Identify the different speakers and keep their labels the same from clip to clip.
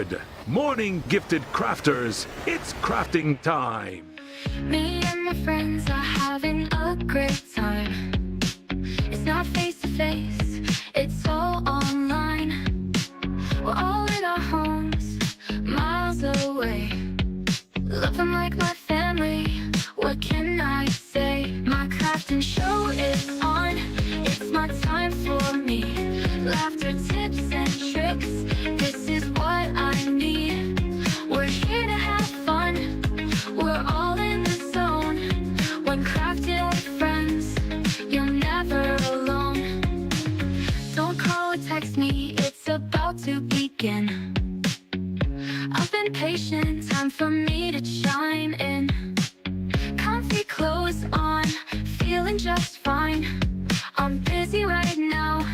Speaker 1: Good morning, gifted crafters. It's crafting time.
Speaker 2: Me and my friends are having a great time. It's not face to face, it's all online. We're all in our homes, miles away. Love them like my family, what can I say? My crafting show is on, it's my time for me. Laughter, tips and tricks, this is what I need. We're here to have fun, we're all in the zone. When crafting with friends, you're never alone. Don't call or text me, it's about to begin. I've been patient, time for me to chime in. Comfy clothes on, feeling just fine. I'm busy right now,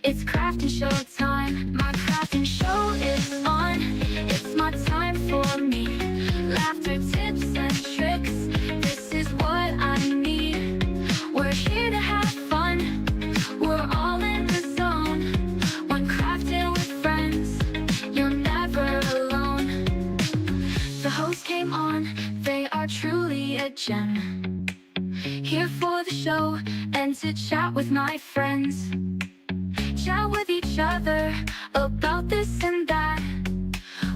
Speaker 2: it's crafting show time. My crafting show is on, it's my time for me. Laughter, tips and tricks, this is what I need. We're here to have fun, we're all in the zone. When crafting with friends, you're never alone. The host came on, they are truly a gem. Here for the show and to chat with my friends. Chat with each other about this and that.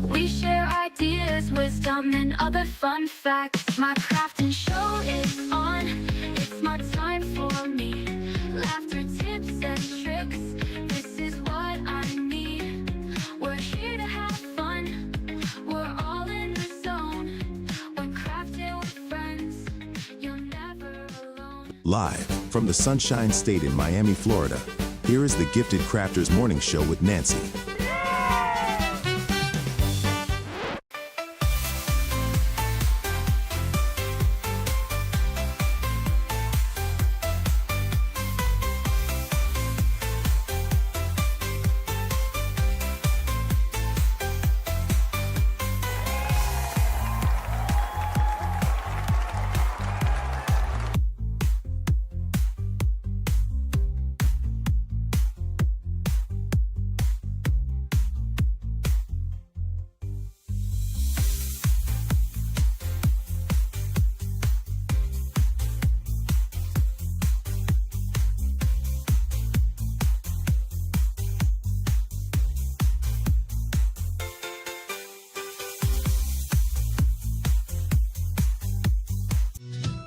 Speaker 2: We share ideas, wisdom, and other fun facts. My crafting show is on, it's my time for me. Laughter, tips, and tricks, this is what I need. We're here to have fun, we're all in the zone. When crafting with friends, you're never alone.
Speaker 3: Live from the Sunshine State in Miami, Florida, here is the Gifted Crafters Morning Show with Nancy.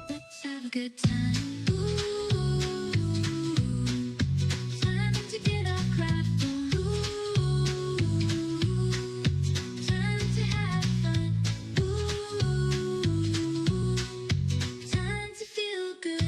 Speaker 2: Let's have a good time. Ooh, time to get our craft on. Ooh, time to have fun. Ooh, time to feel good.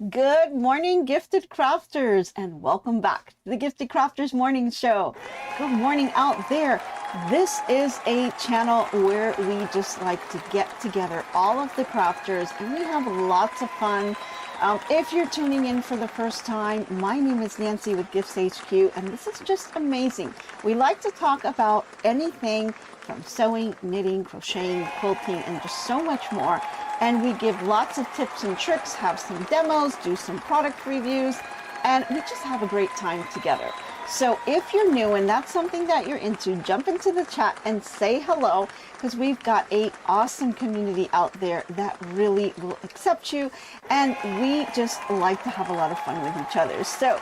Speaker 4: Good morning, Gifted Crafters, and welcome back to the Gifted Crafters Morning Show. Good morning out there. This is a channel where we just like to get together all of the crafters and we have lots of fun. If you're tuning in for the first time, my name is Nancy with GiftsHQ, and this is just amazing. We like to talk about anything from sewing, knitting, crocheting, quilting, and just so much more. And we give lots of tips and tricks, have some demos, do some product reviews, and we just have a great time together. So if you're new and that's something that you're into, jump into the chat and say hello, because we've got an awesome community out there that really will accept you, and we just like to have a lot of fun with each other. So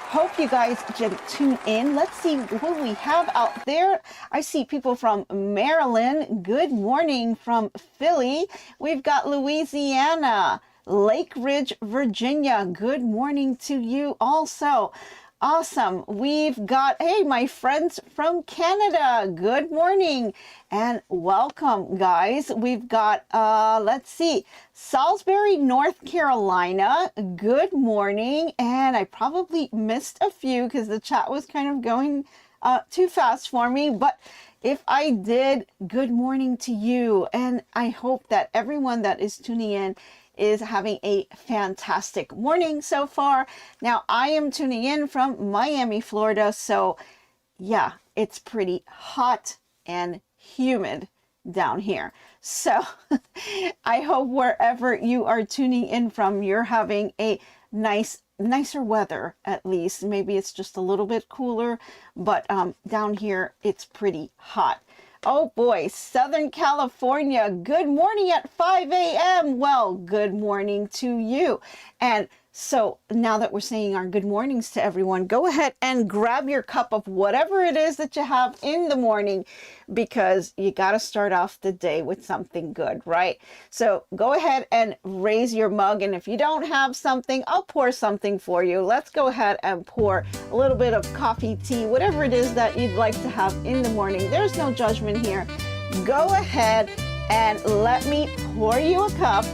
Speaker 4: hope you guys tune in. Let's see what we have out there. I see people from Maryland. Good morning from Philly. We've got Louisiana, Lake Ridge, Virginia. Good morning to you also. Awesome. We've got, hey, my friends from Canada. Good morning and welcome, guys. We've got, let's see, Salisbury, North Carolina. Good morning. And I probably missed a few because the chat was kind of going too fast for me. But if I did, good morning to you. And I hope that everyone that is tuning in is having a fantastic morning so far. Now, I am tuning in from Miami, Florida, so yeah, it's pretty hot and humid down here. So I hope wherever you are tuning in from, you're having a nicer weather at least. Maybe it's just a little bit cooler, but down here it's pretty hot. Oh boy, Southern California, good morning at 5 a.m. Well, good morning to you. And so now that we're saying our good mornings to everyone, go ahead and grab your cup of whatever it is that you have in the morning, because you got to start off the day with something good, right? So go ahead and raise your mug. And if you don't have something, I'll pour something for you. Let's go ahead and pour a little bit of coffee, tea, whatever it is that you'd like to have in the morning. There's no judgment here. Go ahead and let me pour you a cup,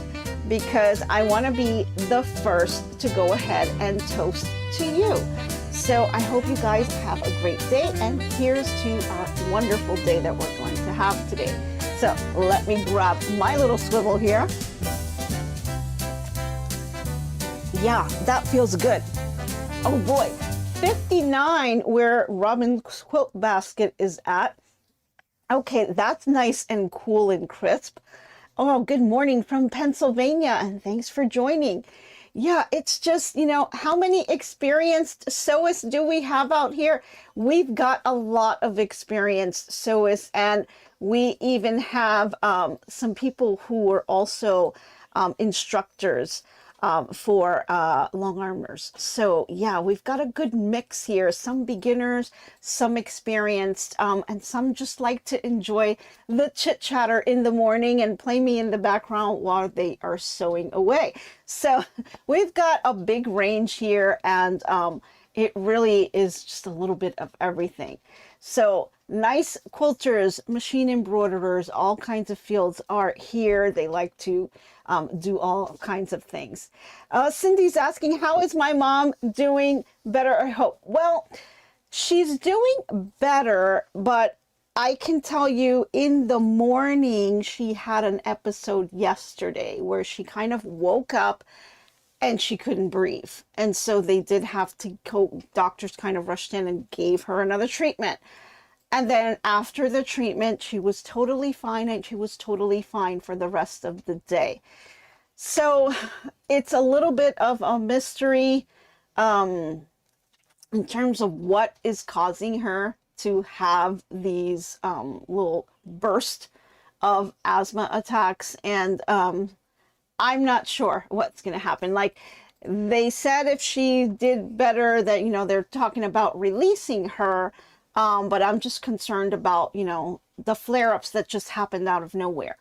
Speaker 4: because I want to be the first to go ahead and toast to you. So I hope you guys have a great day, and here's to our wonderful day that we're going to have today. So let me grab my little swivel here. Yeah, that feels good. Oh boy, 59 where Robin's quilt basket is at. Okay, that's nice and cool and crisp. Oh, good morning from Pennsylvania, and thanks for joining. Yeah, it's just, you know, how many experienced sewists do we have out here? We've got a lot of experienced sewists, and we even have some people who are also instructors for long armers. So yeah, we've got a good mix here. Some beginners, some experienced, and some just like to enjoy the chit chatter in the morning and play me in the background while they are sewing away. So we've got a big range here, and it really is just a little bit of everything. So nice quilters, machine embroiderers, all kinds of fields are here. They like to do all kinds of things. Cindy's asking, how is my mom doing? Better, I hope. Well, she's doing better, but I can tell you in the morning, she had an episode yesterday where she kind of woke up and she couldn't breathe. And so they did have to go, doctors kind of rushed in and gave her another treatment. And then after the treatment, she was totally fine, and she was totally fine for the rest of the day. So it's a little bit of a mystery in terms of what is causing her to have these little bursts of asthma attacks. And I'm not sure what's going to happen. Like they said, if she did better, that, you know, they're talking about releasing her. But I'm just concerned about, you know, the flare-ups that just happened out of nowhere.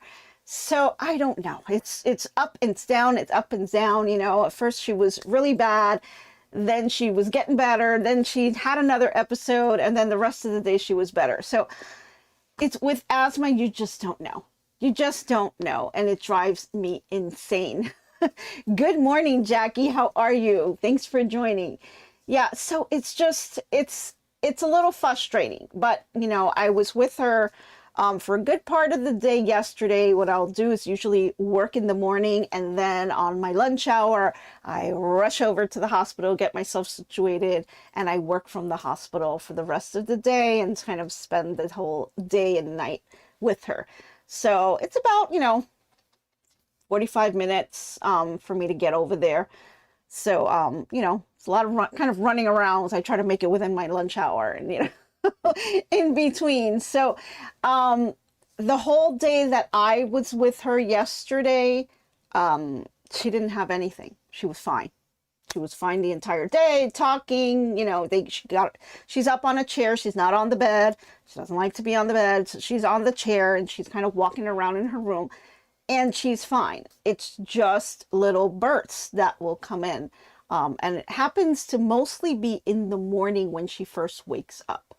Speaker 4: So I don't know. It's up and it's down. It's up and down. You know, at first she was really bad. Then she was getting better. Then she had another episode. And then the rest of the day she was better. So it's with asthma, you just don't know. You just don't know. And it drives me insane. Good morning, Jackie. How are you? Thanks for joining. Yeah, so it's just, it's a little frustrating, but you know, I was with her for a good part of the day yesterday. What I'll do is usually work in the morning, and then on my lunch hour, I rush over to the hospital, get myself situated, and I work from the hospital for the rest of the day and kind of spend the whole day and night with her. So it's about, you know, 45 minutes for me to get over there. So, you know, it's a lot of kind of running around. So I try to make it within my lunch hour and, you know, in between. So, the whole day that I was with her yesterday, she didn't have anything. She was fine. She was fine the entire day, talking, you know, she's up on a chair. She's not on the bed. She doesn't like to be on the bed. So she's on the chair and she's kind of walking around in her room. And she's fine. It's just little bursts that will come in. And it happens to mostly be in the morning when she first wakes up.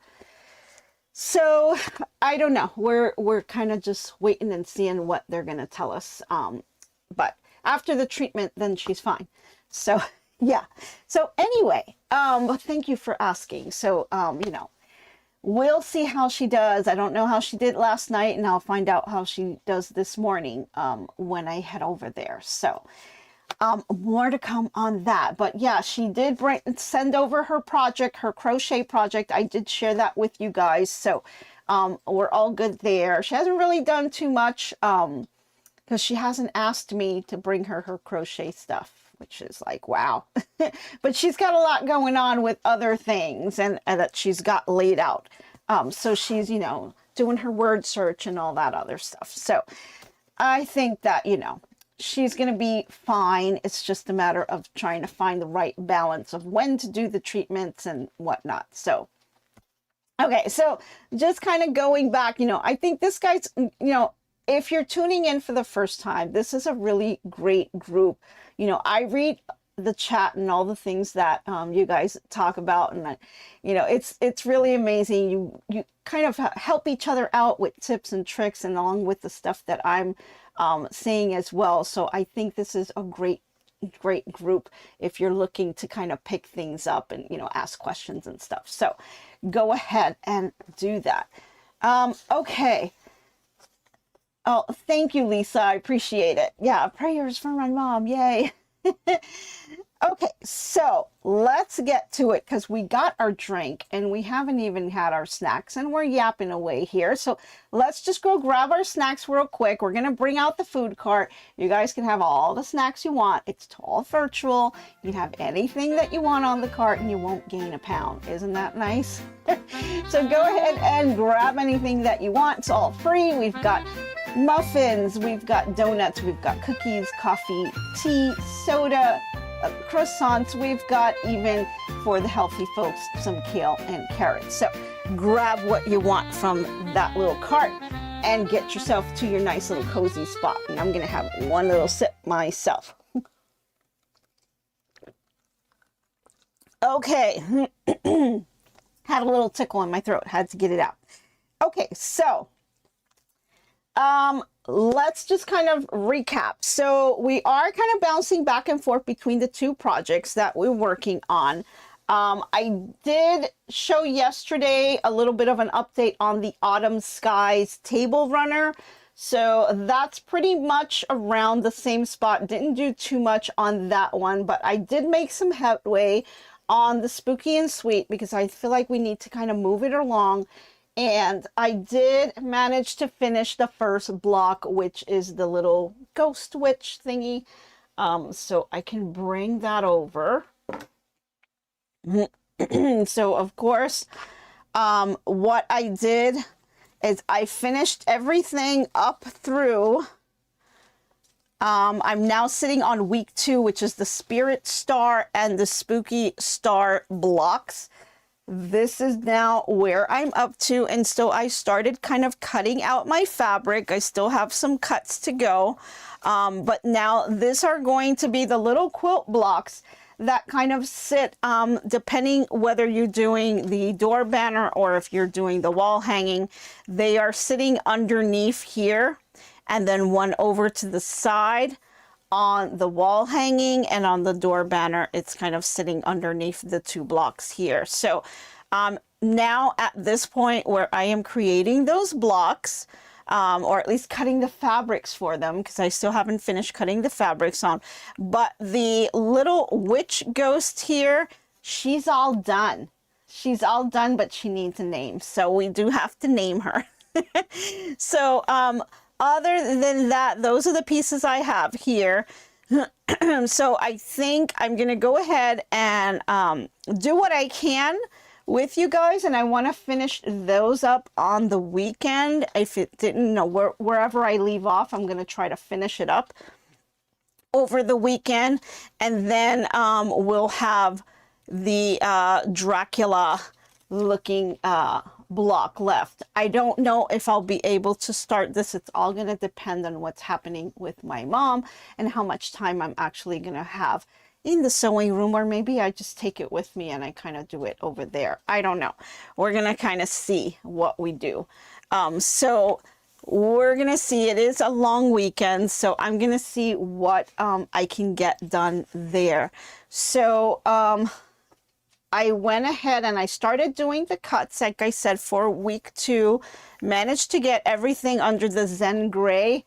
Speaker 4: So I don't know. We're kind of just waiting and seeing what they're going to tell us. But after the treatment, then she's fine. So yeah. So anyway, thank you for asking. So, you know, we'll see how she does. I don't know how she did last night, and I'll find out how she does this morning when I head over there. So more to come on that. But yeah, she did send over her project, her crochet project. I did share that with you guys. So we're all good there. She hasn't really done too much because she hasn't asked me to bring her crochet stuff, which is like, wow. But she's got a lot going on with other things and that she's got laid out. So she's, you know, doing her word search and all that other stuff. So I think that, you know, she's going to be fine. It's just a matter of trying to find the right balance of when to do the treatments and whatnot. So, okay, so just kind of going back, you know, I think this guy's, you know, if you're tuning in for the first time, this is a really great group. You know, I read the chat and all the things that you guys talk about, and you know, it's really amazing. You kind of help each other out with tips and tricks, and along with the stuff that I'm saying as well. So I think this is a great group if you're looking to kind of pick things up and, you know, ask questions and stuff. So go ahead and do that. Okay. Oh, thank you, Lisa. I appreciate it. Yeah, prayers for my mom. Yay. Okay, so let's get to it because we got our drink and we haven't even had our snacks and we're yapping away here. So let's just go grab our snacks real quick. We're going to bring out the food cart. You guys can have all the snacks you want. It's all virtual. You can have anything that you want on the cart and you won't gain a pound. Isn't that nice? So go ahead and grab anything that you want. It's all free. We've got muffins, we've got donuts, we've got cookies, coffee, tea, soda, croissants. We've got, even for the healthy folks, some kale and carrots. So grab what you want from that little cart and get yourself to your nice little cozy spot. And I'm going to have one little sip myself. Okay. Had a little tickle in my throat. Had to get it out. Okay, so let's just kind of recap. So we are kind of bouncing back and forth between the two projects that we're working on. I did show yesterday a little bit of an update on the Autumn Skies table runner. So that's pretty much around the same spot. Didn't do too much on that one, but I did make some headway on the Spooky and Sweet because I feel like we need to kind of move it along. And I did manage to finish the first block, which is the little ghost witch thingy. So I can bring that over. So of course, what I did is I finished everything up through. I'm now sitting on week 2, which is the Spirit Star and the Spooky Star blocks. This is now where I'm up to, and so I started kind of cutting out my fabric. I still have some cuts to go, but now these are going to be the little quilt blocks that kind of sit, depending whether you're doing the door banner or if you're doing the wall hanging, they are sitting underneath here, and then one over to the side on the wall hanging, and on the door banner it's kind of sitting underneath the 2 blocks here. So now at this point where I am creating those blocks, or at least cutting the fabrics for them, because I still haven't finished cutting the fabrics on, but the little witch ghost here, she's all done. She's all done, but she needs a name, so we do have to name her. So other than that, those are the pieces I have here. So I think I'm going to go ahead and do what I can with you guys, and I want to finish those up on the weekend. If it didn't know, wherever I leave off, I'm going to try to finish it up over the weekend, and then we'll have the Dracula looking block left. I don't know if I'll be able to start this. It's all going to depend on what's happening with my mom and how much time I'm actually going to have in the sewing room, or maybe I just take it with me and I kind of do it over there. I don't know. We're going to kind of see what we do. So we're going to see. It is a long weekend, so I'm going to see what I can get done there. So I went ahead and I started doing the cuts, like I said, for week 2. Managed to get everything under the Zen Gray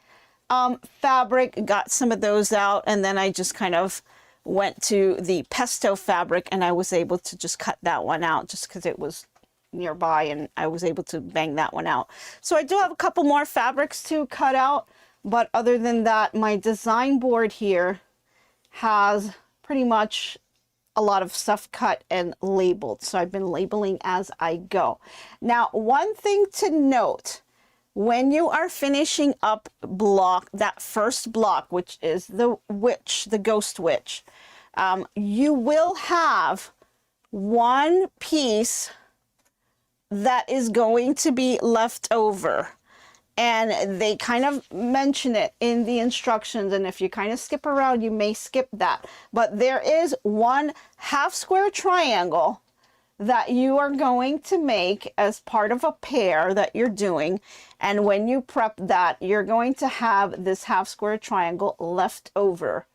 Speaker 4: fabric, got some of those out, and then I just kind of went to the pesto fabric, and I was able to just cut that one out just because it was nearby, and I was able to bang that one out. So I do have a couple more fabrics to cut out, but other than that, my design board here has pretty much a lot of stuff cut and labeled. So I've been labeling as I go. Now, one thing to note, when you are finishing up that first block, which is the witch, the ghost witch, you will have one piece that is going to be left over. And they kind of mention it in the instructions, and if you kind of skip around, you may skip that. But there is one half square triangle that you are going to make as part of a pair that you're doing. And when you prep that, you're going to have this half square triangle left over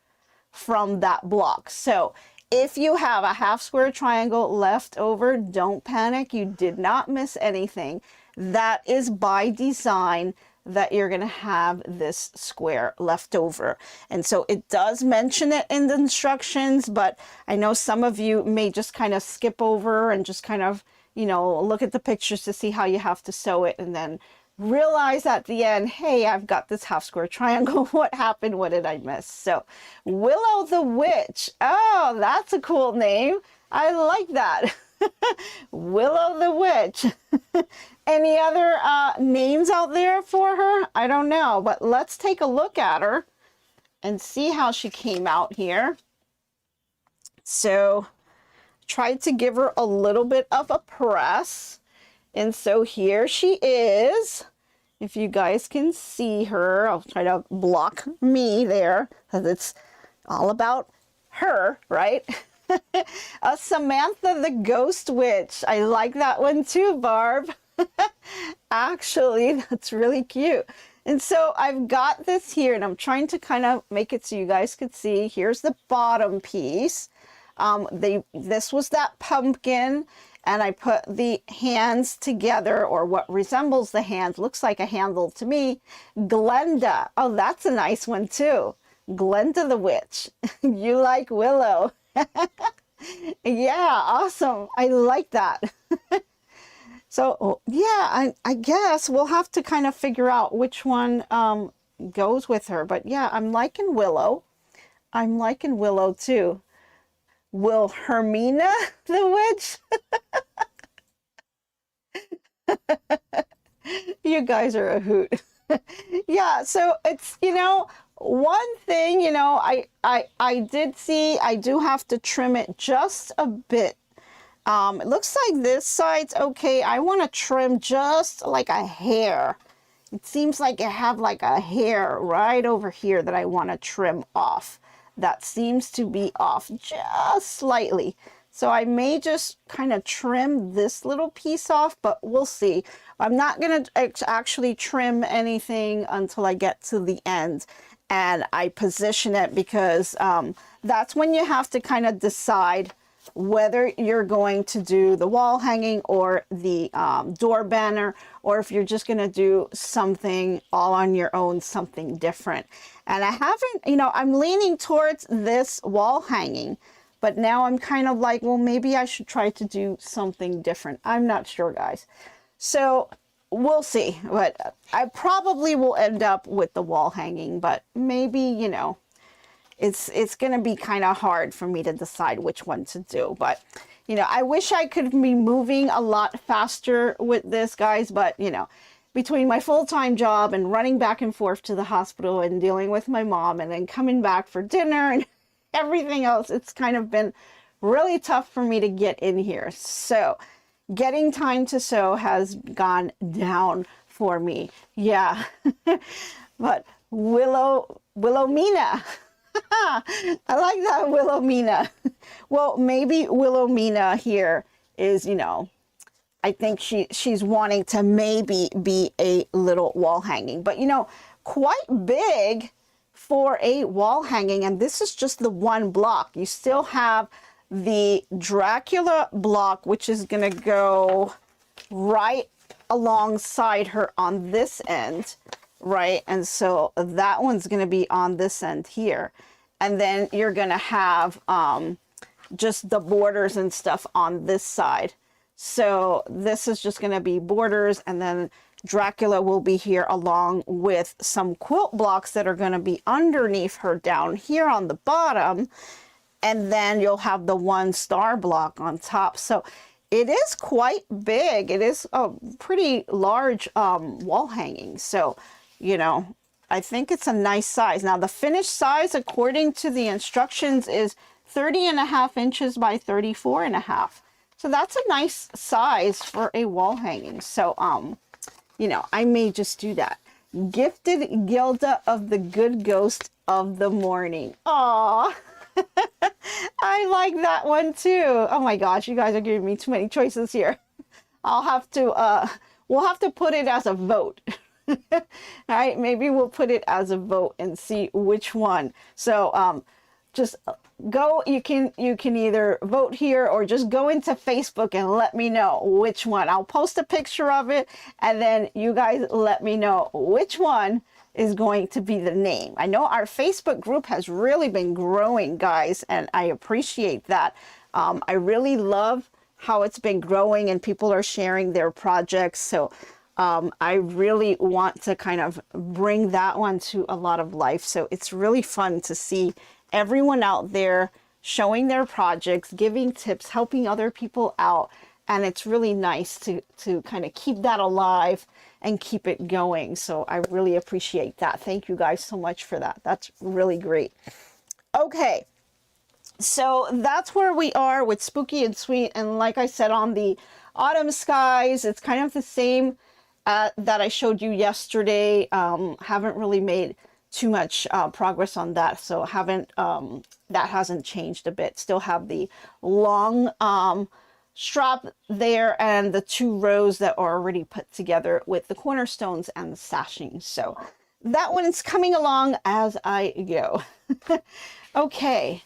Speaker 4: from that block. So if you have a half square triangle left over, don't panic. You did not miss anything. That is by design that you're going to have this square left over. And so it does mention it in the instructions, but I know some of you may just kind of skip over and just kind of, you know, look at the pictures to see how you have to sew it, and then realize at the end, hey, I've got this half square triangle. What happened? What did I miss? So Willow the Witch. Oh, that's a cool name. I like that. Willow the Witch. Any other names out there for her? I don't know, but let's take a look at her and see how she came out here. So tried to give her a little bit of a press. And so here she is. If you guys can see her, I'll try to block me there because it's all about her, right? Samantha the Ghost Witch. I like that one too, Barb. Actually, that's really cute. And so I've got this here, and I'm trying to kind of make it so you guys could see. Here's the bottom piece. This was that pumpkin, and I put the hands together, or what resembles the hands, looks like a handle to me. Glenda. Oh, that's a nice one too. Glenda the Witch. You like Willow. Yeah, awesome. I like that. So yeah, I guess we'll have to kind of figure out which one goes with her. But yeah, I'm liking Willow. I'm liking Willow too. Wilhelmina the Witch. You guys are a hoot. Yeah, so it's, you know, one thing, you know, I did see, I do have to trim it just a bit. It looks like this side's okay. I want to trim just like a hair. It seems like I have like a hair right over here that I want to trim off. That seems to be off just slightly. So I may just kind of trim this little piece off, but we'll see. I'm not going to actually trim anything until I get to the end and I position it, because that's when you have to kind of decide whether you're going to do the wall hanging or the door banner, or if you're just going to do something all on your own, something different. And I haven't, you know, I'm leaning towards this wall hanging, but now I'm kind of like, well, maybe I should try to do something different. I'm not sure, guys. So we'll see, but I probably will end up with the wall hanging, but maybe, you know, it's going to be kind of hard for me to decide which one to do. But, you know, I wish I could be moving a lot faster with this, guys. But, you know, between my full-time job and running back and forth to the hospital and dealing with my mom and then coming back for dinner and everything else, it's kind of been really tough for me to get in here. So getting time to sew has gone down for me. Yeah. But Wilhelmina. I like that, Wilhelmina. Well, maybe Wilhelmina here is, you know, I think she's wanting to maybe be a little wall hanging, but, you know, quite big for a wall hanging. And this is just the one block. You still have the Dracula block, which is going to go right alongside her on this end. right? And so that one's going to be on this end here. And then you're going to have just the borders and stuff on this side. So this is just going to be borders, and then Dracula will be here along with some quilt blocks that are going to be underneath her down here on the bottom. And then you'll have the one star block on top. So it is quite big. It is a pretty large wall hanging. So, you know, I think it's a nice size. Now the finished size, according to the instructions, is 30.5 inches by 34.5. So that's a nice size for a wall hanging. So, you know, I may just do that. Gifted Gilda of the Good Ghost of the Morning. Aww. I like that one too. Oh my gosh, you guys are giving me too many choices here. I'll have to, we'll have to put it as a vote. All right, maybe we'll put it as a vote and see which one. So, just go, you can either vote here or just go into Facebook and let me know which one. I'll post a picture of it, and then you guys let me know which one is going to be the name. I know our Facebook group has really been growing, guys, and I appreciate that. I really love how it's been growing and people are sharing their projects. So I really want to kind of bring that one to a lot of life. So it's really fun to see everyone out there showing their projects, giving tips, helping other people out. And it's really nice to kind of keep that alive and keep it going. So I really appreciate that. Thank you guys so much for that. That's really great. Okay, so that's where we are with Spooky and Sweet. And like I said, on the Autumn Skies, it's kind of the same that I showed you yesterday. Haven't really made too much progress on that, so haven't that hasn't changed a bit. Still have the long strap there and the 2 rows that are already put together with the cornerstones and the sashing. So that one is coming along as I go. Okay,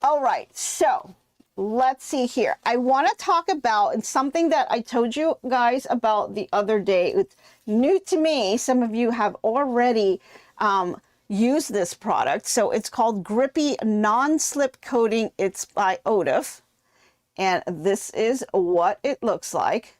Speaker 4: all right, so let's see here. I want to talk about, and something that I told you guys about the other day. It's new to me. Some of you have already used this product. So it's called Grippy Non-Slip Coating. It's by Odif. And this is what it looks like.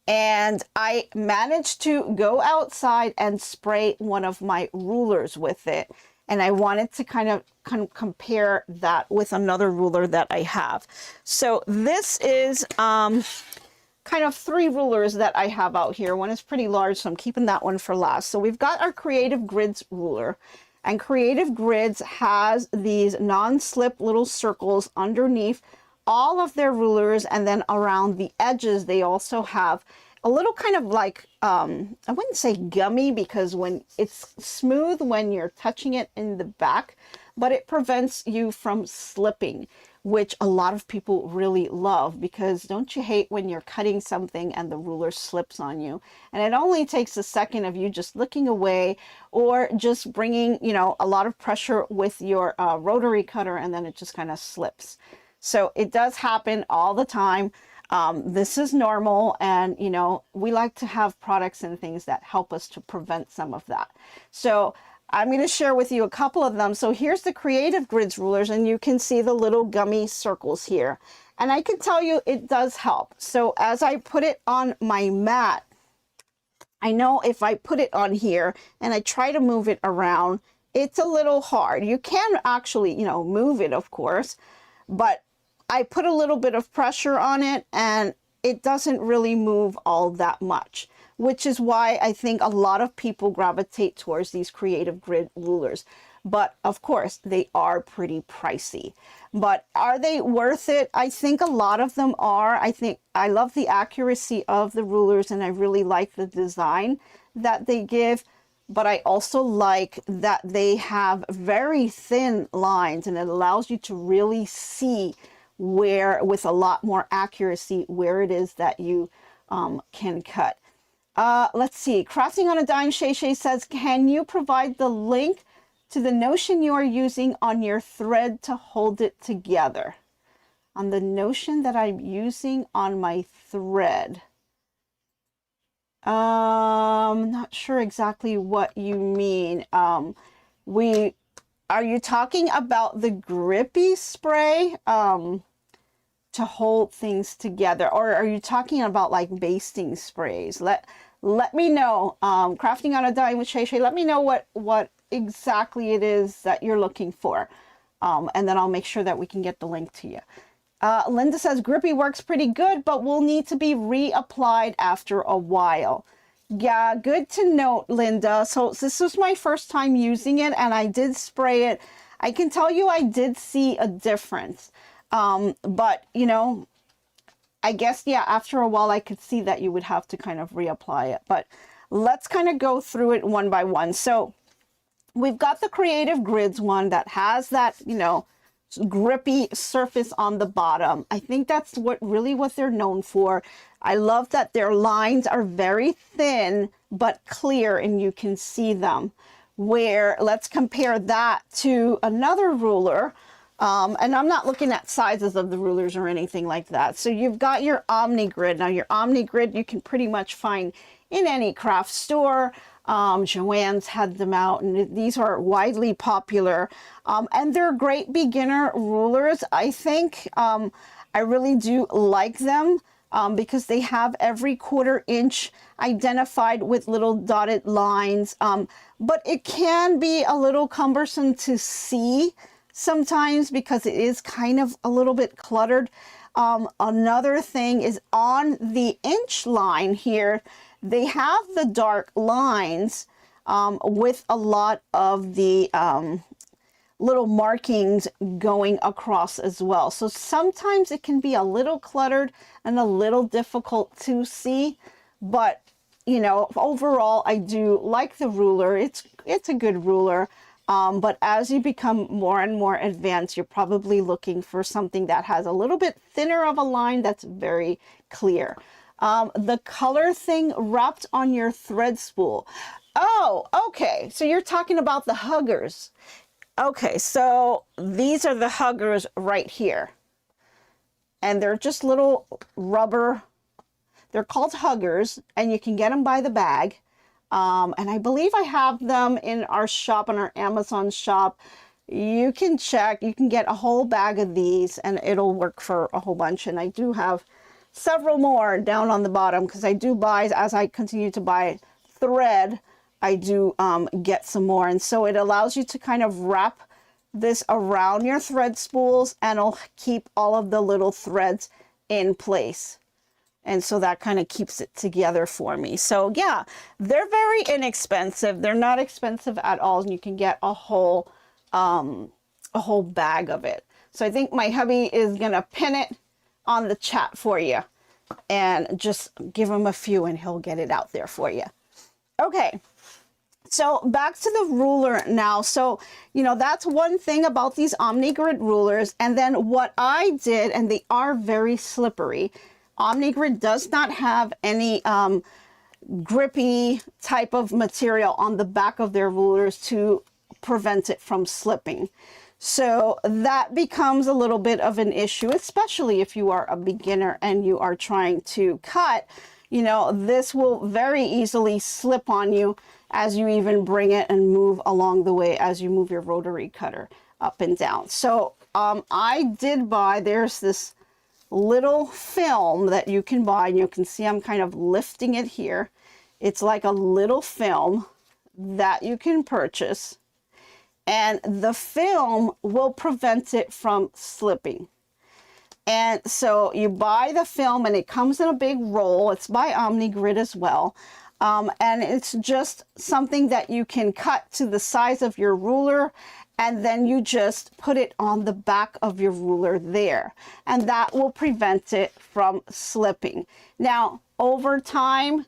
Speaker 4: And I managed to go outside and spray one of my rulers with it. And I wanted to kind of compare that with another ruler that I have. So this is kind of 3 rulers that I have out here. One is pretty large, so I'm keeping that one for last. So we've got our Creative Grids ruler. And Creative Grids has these non-slip little circles underneath all of their rulers, and then around the edges they also have a little kind of like, I wouldn't say gummy, because when it's smooth when you're touching it in the back, but it prevents you from slipping, which a lot of people really love, because don't you hate when you're cutting something and the ruler slips on you? And it only takes a second of you just looking away or just bringing, you know, a lot of pressure with your rotary cutter, and then it just kind of slips. So it does happen all the time. This is normal, and you know, we like to have products and things that help us to prevent some of that. So I'm going to share with you a couple of them. So here's the Creative Grids rulers, and you can see the little gummy circles here. And I can tell you it does help. So as I put it on my mat, I know if I put it on here and I try to move it around, it's a little hard. You can actually, you know, move it, of course, but I put a little bit of pressure on it and it doesn't really move all that much, which is why I think a lot of people gravitate towards these Creative Grid rulers. But of course, they are pretty pricey. But are they worth it? I think a lot of them are. I love the accuracy of the rulers, and I really like the design that they give. But I also like that they have very thin lines, and it allows you to really see where, with a lot more accuracy, where it is that you can cut. Let's see. Crafting on a Dime Shay Shay says, can you provide the link to the notion you are using on your thread to hold it together? On the notion that I'm using on my thread. Not sure exactly what you mean. Are you talking about the grippy spray to hold things together, or are you talking about like basting sprays? Let me know. Crafting on a Dime with Shay Shay, let me know what exactly it is that you're looking for, and then I'll make sure that we can get the link to you. Linda says grippy works pretty good, but will need to be reapplied after a while. Yeah, good to note, Linda. So this was my first time using it, and I did spray it. I can tell you I did see a difference. But, you know, I guess, yeah, after a while I could see that you would have to kind of reapply it. But let's kind of go through it one by one. So we've got the Creative Grids one that has that, you know, grippy surface on the bottom. I think that's what they're known for. I love that their lines are very thin but clear and you can see them. Where let's compare that to another ruler. And I'm not looking at sizes of the rulers or anything like that. So you've got your Omni Grid. Now your Omni Grid you can pretty much find in any craft store. Joann's had them out, and these are widely popular. And they're great beginner rulers. I think I really do like them because they have every 1/4 inch identified with little dotted lines. But it can be a little cumbersome to see sometimes because it is kind of a little bit cluttered. Another thing is on the inch line here, they have the dark lines with a lot of the little markings going across as well. So sometimes it can be a little cluttered and a little difficult to see, but you know, overall I do like the ruler. It's a good ruler. But as you become more and more advanced, you're probably looking for something that has a little bit thinner of a line that's very clear. The color thing wrapped on your thread spool. Oh, okay. So you're talking about the huggers. Okay, so these are the huggers right here. And they're just little rubber. They're called huggers, and you can get them by the bag. And I believe I have them in our shop, on our Amazon shop. You can check, you can get a whole bag of these and it'll work for a whole bunch. And I do have several more down on the bottom because I do buy, as I continue to buy thread, I do get some more. And so it allows you to kind of wrap this around your thread spools and it'll keep all of the little threads in place. And so that kind of keeps it together for me. So yeah, they're very inexpensive. They're not expensive at all. And you can get a whole bag of it. So I think my hubby is going to pin it on the chat for you and just give him a few and he'll get it out there for you. Okay. So back to the ruler now. So, you know, that's one thing about these Omni Grid rulers. And then what I did, and they are very slippery. Omni Grid does not have any grippy type of material on the back of their rulers to prevent it from slipping. So that becomes a little bit of an issue, especially if you are a beginner and you are trying to cut. You know, this will very easily slip on you as you even bring it and move along the way as you move your rotary cutter up and down. So I did buy, there's this little film that you can buy, and you can see I'm kind of lifting it here. It's like a little film that you can purchase, and the film will prevent it from slipping. And so you buy the film and it comes in a big roll. It's by Omni Grid as well. And it's just something that you can cut to the size of your ruler, and then you just put it on the back of your ruler there, and that will prevent it from slipping. Now, over time,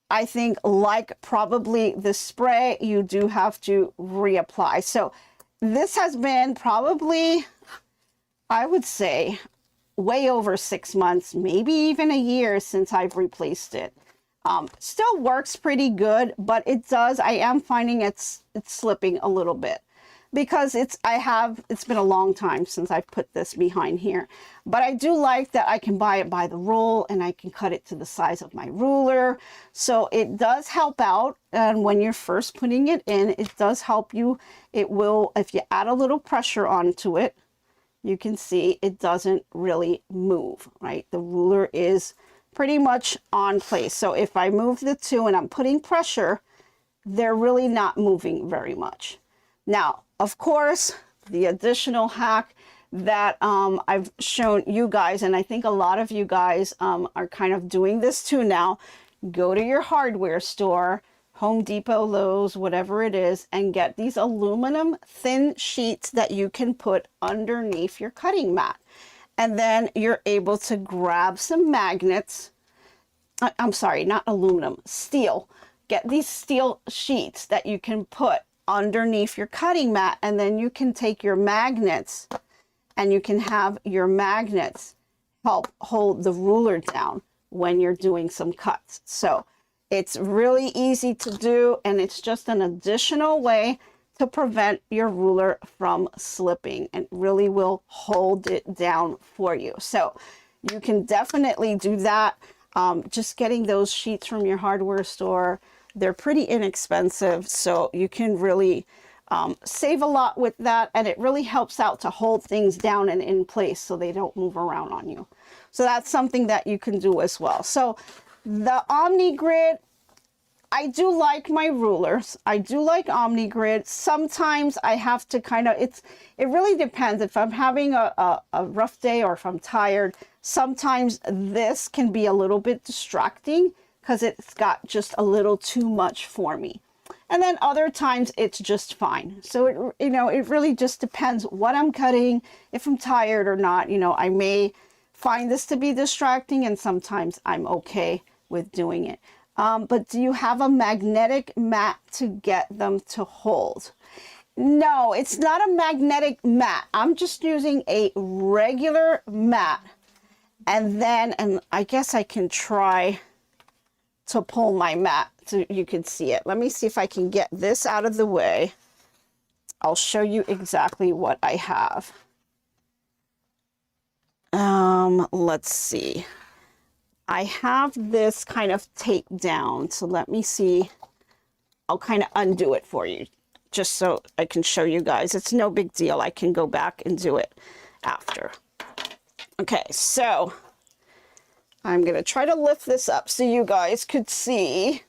Speaker 4: I think, like probably the spray, you do have to reapply. So this has been probably, I would say, way over 6 months, maybe even a year since I've replaced it. Still works pretty good, but it does, I am finding it's slipping a little bit. because it's been a long time since I've put this behind here. But I do like that I can buy it by the roll and I can cut it to the size of my ruler. So it does help out. And when you're first putting it in, it does help you. It will, if you add a little pressure onto it, you can see it doesn't really move, right? The ruler is pretty much on place. So if I move the two and I'm putting pressure, they're really not moving very much. Now, of course, the additional hack that I've shown you guys, and I think a lot of you guys are kind of doing this too now, go to your hardware store, Home Depot, Lowe's, whatever it is, and get these aluminum thin sheets that you can put underneath your cutting mat. And then you're able to grab some magnets. I'm sorry, not aluminum, steel. Get these steel sheets that you can put underneath your cutting mat, and then you can take your magnets and you can have your magnets help hold the ruler down when you're doing some cuts. So it's really easy to do, and it's just an additional way to prevent your ruler from slipping, and really will hold it down for you. So you can definitely do that. Just getting those sheets from your hardware store, they're pretty inexpensive, so you can really save a lot with that, and it really helps out to hold things down and in place so they don't move around on you. So that's something that you can do as well. So the Omni Grid, I do like my rulers. I do like Omni Grid. Sometimes I have to kind of, it really depends. If I'm having a rough day or if I'm tired, sometimes this can be a little bit distracting because it's got just a little too much for me. And then other times it's just fine. So it really just depends what I'm cutting, if I'm tired or not. I may find this to be distracting, and sometimes I'm okay with doing it. But do you have a magnetic mat to get them to hold? No, it's not a magnetic mat. I'm just using a regular mat. And I guess I can try to pull my mat so you can see it. Let me see if I can get this out of the way. I'll show you exactly what I have. Let's see. I have this kind of taped down, so let me see. I'll kind of undo it for you just so I can show you guys. It's no big deal. I can go back and do it after. Okay, so I'm going to try to lift this up so you guys could see.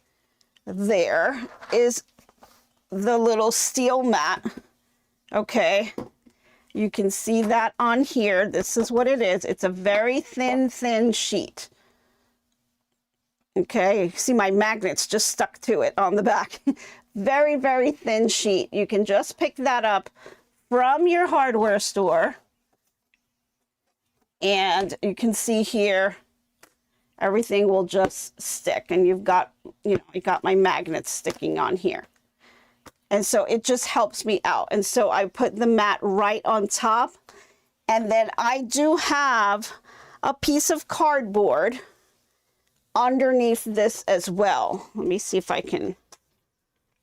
Speaker 4: There is the little steel mat. Okay, you can see that on here. This is what it is. It's a very thin sheet. Okay, you see my magnets just stuck to it on the back. Very, very thin sheet. You can just pick that up from your hardware store. And you can see here, everything will just stick, and you've got, you got my magnets sticking on here. And so it just helps me out. And so I put the mat right on top, and then I do have a piece of cardboard underneath this as well. Let me see if I can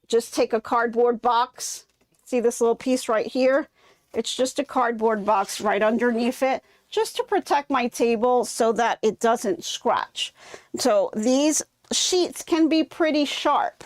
Speaker 4: just take a cardboard box. See this little piece right here? It's just a cardboard box right underneath it, just to protect my table so that it doesn't scratch. So these sheets can be pretty sharp.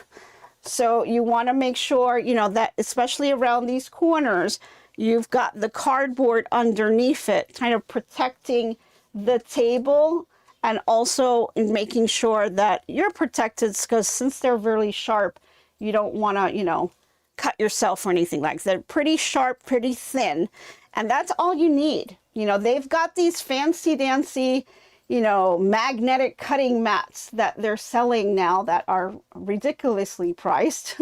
Speaker 4: So you want to make sure, that especially around these corners, you've got the cardboard underneath it, kind of protecting the table, and also making sure that you're protected, because since they're really sharp, you don't want to, cut yourself or anything like that. They're pretty sharp, pretty thin, and that's all you need. They've got these fancy dancy, magnetic cutting mats that they're selling now that are ridiculously priced.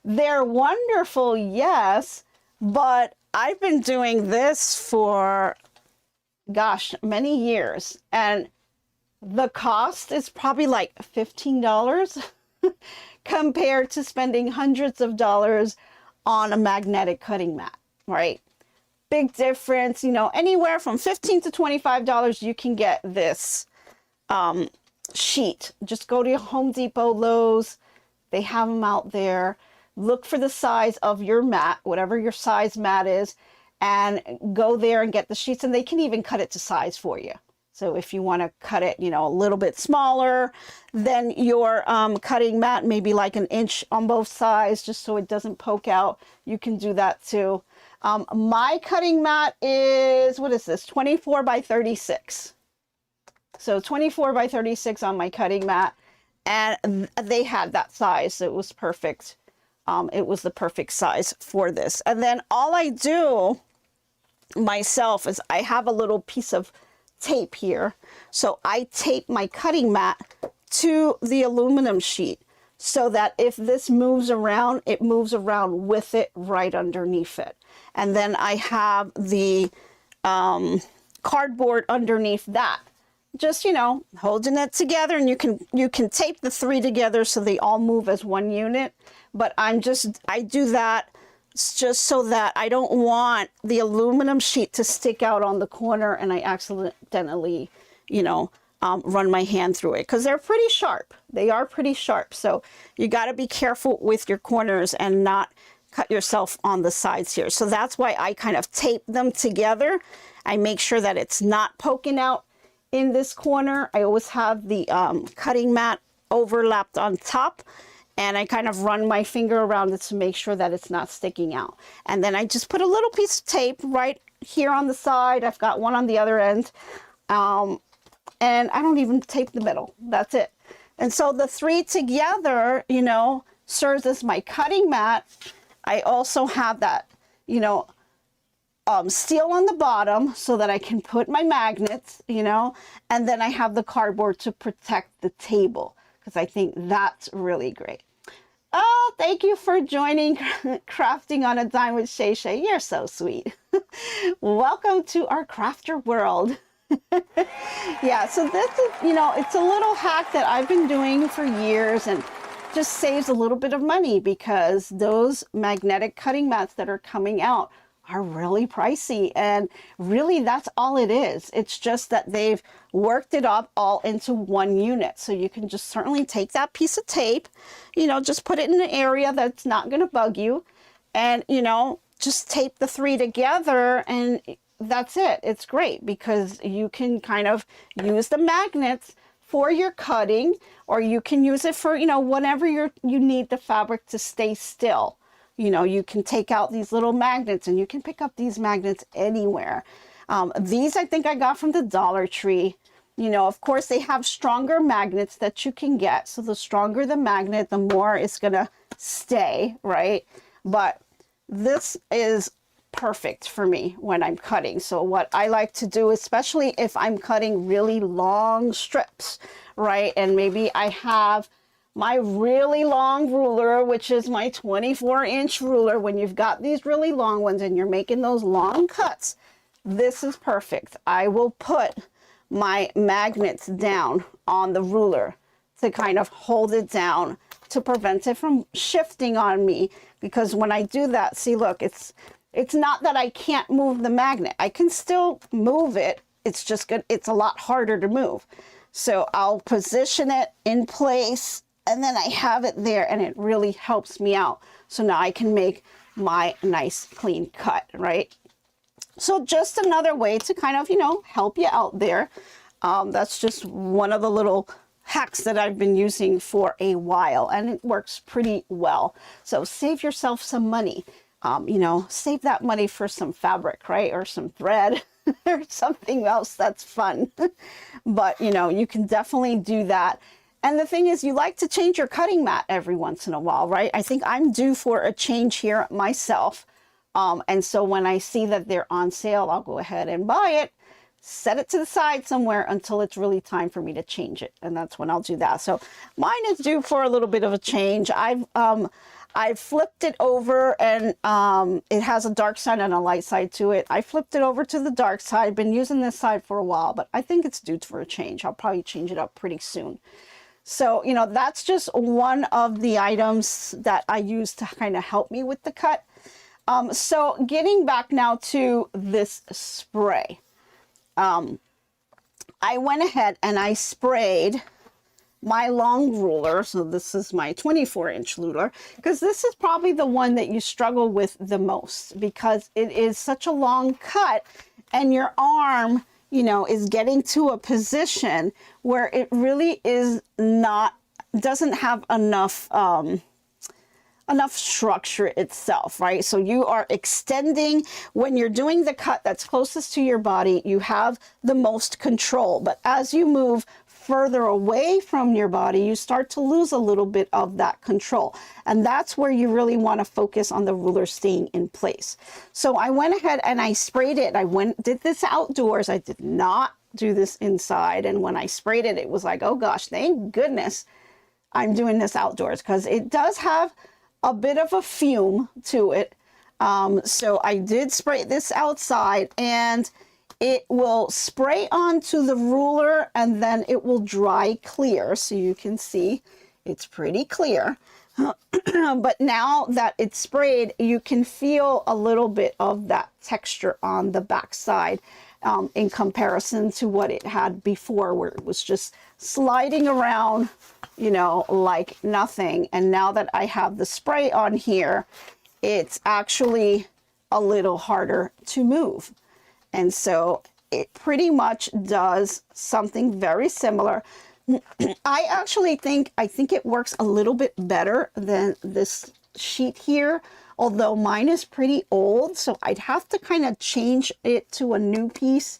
Speaker 4: They're wonderful, yes, but I've been doing this for, gosh, many years, and the cost is probably like $15 compared to spending hundreds of dollars on a magnetic cutting mat, right? Big difference. Anywhere from $15 to $25 you can get this sheet. Just go to your Home Depot, Lowe's. They have them out there. look for the size of your mat, whatever your size mat is, and go there and get the sheets, and they can even cut it to size for you. So if you want to cut it, you know, a little bit smaller than your cutting mat, maybe like an inch on both sides, just so it doesn't poke out, you can do that too. My cutting mat is, what is this, 24 by 36. So 24 by 36 on my cutting mat, and they had that size, so it was perfect. It was the perfect size for this. And then all I do myself is I have a little piece of tape here. So I tape my cutting mat to the aluminum sheet so that if this moves around, it moves around with it right underneath it. And then I have the cardboard underneath that, just, you know, holding it together, and you can tape the three together so they all move as one unit. But I do that just so that I don't want the aluminum sheet to stick out on the corner and I accidentally, you know, run my hand through it, because they're pretty sharp. They are pretty sharp. So you got to be careful with your corners and not cut yourself on the sides here. So that's why I kind of tape them together. I make sure that it's not poking out in this corner. I always have the cutting mat overlapped on top, and I kind of run my finger around it to make sure that it's not sticking out. And then I just put a little piece of tape right here on the side. I've got one on the other end. And I don't even tape the middle. That's it. And so the three together, you know, serves as my cutting mat. I also have that, you know, steel on the bottom so that I can put my magnets, you know, and then I have the cardboard to protect the table, because I think that's really great. Oh, thank you for joining Crafting on a Dime with Shay Shay. You're so sweet. Welcome to our crafter world. Yeah, so this is, you know, it's a little hack that I've been doing for years, and just saves a little bit of money, because those magnetic cutting mats that are coming out are really pricey, and really that's all it is. It's just that they've worked it up all into one unit. So you can just certainly take that piece of tape, you know, just put it in an area that's not going to bug you, and, you know, just tape the three together, and that's it. It's great, because you can kind of use the magnets for your cutting, or you can use it for, you know, whenever you need the fabric to stay still. You know, you can take out these little magnets, and you can pick up these magnets anywhere. These I think I got from the Dollar Tree. You know, of course, they have stronger magnets that you can get. So the stronger the magnet, the more it's going to stay, right? But this is perfect for me when I'm cutting. So what I like to do, especially if I'm cutting really long strips, right? And maybe I have my really long ruler, which is my 24-inch ruler. When you've got these really long ones and you're making those long cuts, this is perfect. I will put my magnets down on the ruler to kind of hold it down to prevent it from shifting on me. Because when I do that, see, look, it's not that I can't move the magnet. I can still move it. It's just good. It's a lot harder to move. So I'll position it in place, and then I have it there, and it really helps me out. So now I can make my nice clean cut, right? So just another way to kind of, you know, help you out there. That's just one of the little hacks that I've been using for a while, and it works pretty well. So save yourself some money. You know, save that money for some fabric, right? Or some thread or something else that's fun. But, you know, you can definitely do that. And the thing is, you like to change your cutting mat every once in a while, right? I think I'm due for a change here myself. And so when I see that they're on sale, I'll go ahead and buy it, set it to the side somewhere until it's really time for me to change it. And that's when I'll do that. So mine is due for a little bit of a change. I flipped it over, and it has a dark side and a light side to it. I flipped it over to the dark side. Been using this side for a while, but I think it's due for a change. I'll probably change it up pretty soon. So, you know, that's just one of the items that I use to kind of help me with the cut. So getting back now to this spray. I went ahead and I sprayed my long ruler. So this is my 24-inch ruler, because this is probably the one that you struggle with the most, because it is such a long cut and your arm, you know, is getting to a position where it really is not, doesn't have enough enough structure itself, right? So you are extending, when you're doing the cut that's closest to your body, you have the most control. But as you move further away from your body, you start to lose a little bit of that control. And that's where you really want to focus on the ruler staying in place. So I went ahead and I sprayed it. I did this outdoors. I did not do this inside. And when I sprayed it, it was like, oh gosh, thank goodness I'm doing this outdoors, because it does have a bit of a fume to it. So I did spray this outside, and it will spray onto the ruler and then it will dry clear. So you can see it's pretty clear. But now that it's sprayed, you can feel a little bit of that texture on the back side, in comparison to what it had before, where it was just sliding around, you know, like nothing. And now that I have the spray on here, it's actually a little harder to move. And so it pretty much does something very similar. I actually think it works a little bit better than this sheet here, although mine is pretty old, so I'd have to kind of change it to a new piece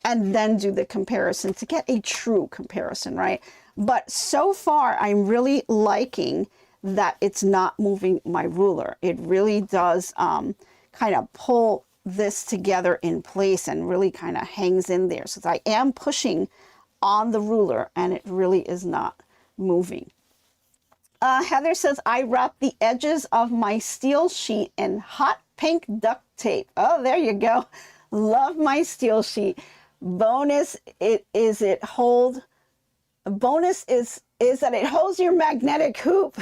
Speaker 4: and then do the comparison to get a true comparison, right? But so far, I'm really liking that it's not moving my ruler. It really does kind of pull this together in place and really kind of hangs in there. So I am pushing on the ruler and it really is not moving. Heather says, I wrap the edges of my steel sheet in hot pink duct tape. Oh, there you go. Love my steel sheet. Bonus is that it holds your magnetic hoop.